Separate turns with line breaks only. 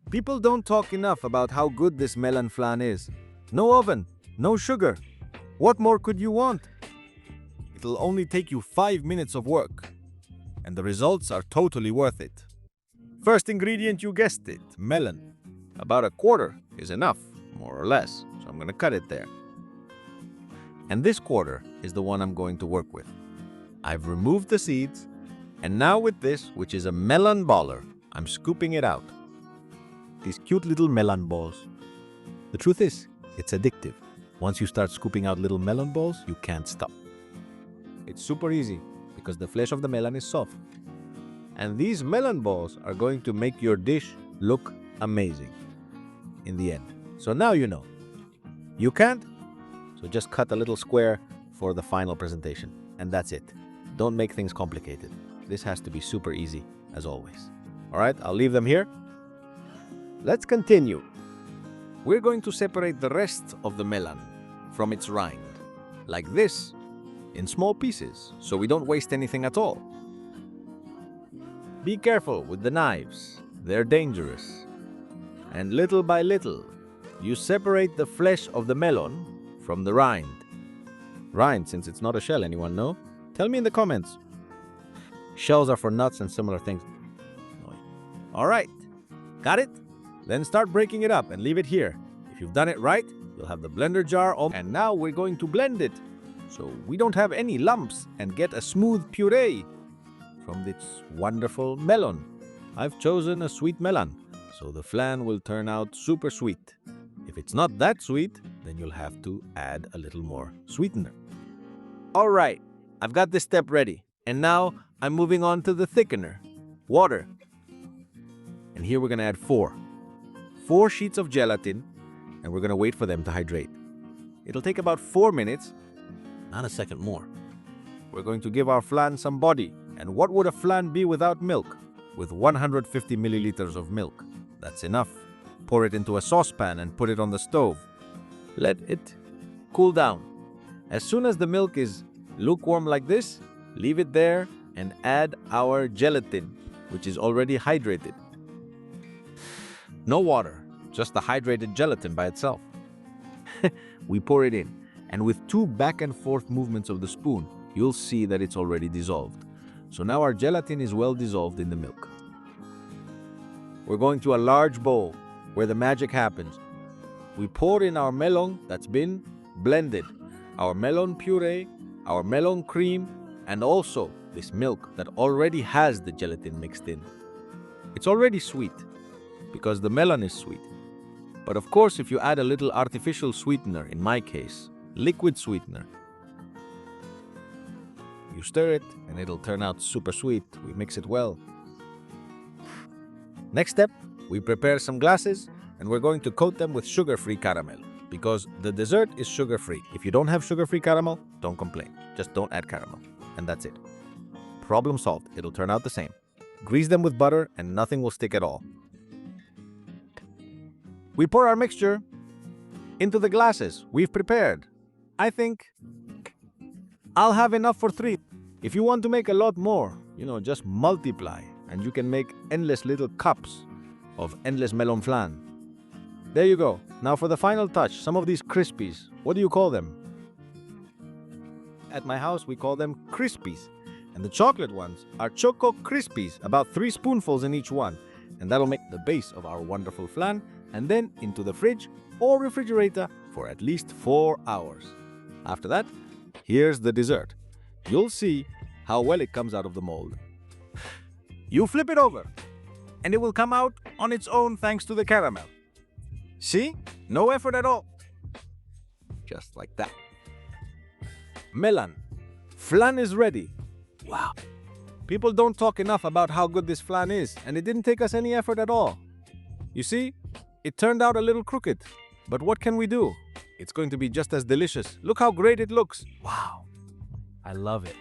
People don't talk enough about how good this melon flan is. No oven, no sugar. What more could you want? It'll only take you 5 minutes of work, and the results are totally worth it. First ingredient, you guessed it, melon. About a quarter is enough, more or less, so I'm gonna cut it there. And this quarter is the one I'm going to work with. I've removed the seeds, and now with this, which is a melon baller, I'm scooping it out. These cute little melon balls. The truth is, it's addictive. Once you start scooping out little melon balls, you can't stop. It's super easy because the flesh of the melon is soft. And these melon balls are going to make your dish look amazing in the end. So now you know. You can't? So just cut a little square for the final presentation. And that's it. Don't make things complicated. This has to be super easy, as always. All right, I'll leave them here. Let's continue. We're going to separate the rest of the melon from its rind, like this, in small pieces, so we don't waste anything at all. Be careful with the knives. They're dangerous. And little by little, you separate the flesh of the melon from the rind. Rind, since it's not a shell, anyone know? Tell me in the comments. Shells are for nuts and similar things. All right, got it? Then start breaking it up and leave it here. If you've done it right, you'll have the blender jar on. And now we're going to blend it so we don't have any lumps and get a smooth puree from this wonderful melon. I've chosen a sweet melon, so the flan will turn out super sweet. If it's not that sweet, then you'll have to add a little more sweetener. All right, I've got this step ready. And now I'm moving on to the thickener, water. And here we're gonna add 4 sheets of gelatin, and we're gonna wait for them to hydrate. It'll take about 4 minutes, not a second more. We're going to give our flan some body. And what would a flan be without milk? With 150 milliliters of milk. That's enough. Pour it into a saucepan and put it on the stove. Let it cool down. As soon as the milk is lukewarm like this, leave it there and add our gelatin, which is already hydrated. No water, just the hydrated gelatin by itself. We pour it in, and with 2 back and forth movements of the spoon, you'll see that it's already dissolved. So now our gelatin is well dissolved in the milk. We're going to a large bowl where the magic happens. We pour in our melon that's been blended, our melon puree, our melon cream, and also this milk that already has the gelatin mixed in. It's already sweet because the melon is sweet. But of course, if you add a little artificial sweetener, in my case, liquid sweetener, you stir it and it'll turn out super sweet. We mix it well. Next step, we prepare some glasses and we're going to coat them with sugar-free caramel because the dessert is sugar-free. If you don't have sugar-free caramel, don't complain. Just don't add caramel. And that's it. Problem solved. It'll turn out the same. Grease them with butter and nothing will stick at all. We pour our mixture into the glasses we've prepared. I think I'll have enough for 3. If you want to make a lot more, just multiply and you can make endless little cups of endless melon flan. There you go. Now for the final touch, some of these Crispies. What do you call them? At my house, we call them Crispies. And the chocolate ones are Choco Crispies, about 3 spoonfuls in each one. And that'll make the base of our wonderful flan, and then into the fridge or refrigerator for at least 4 hours. After that, here's the dessert. You'll see how well it comes out of the mold. You flip it over, and it will come out on its own thanks to the caramel. See? No effort at all. Just like that. Melon flan is ready. Wow. People don't talk enough about how good this flan is, and it didn't take us any effort at all. You see, it turned out a little crooked, but what can we do? It's going to be just as delicious. Look how great it looks. Wow. I love it.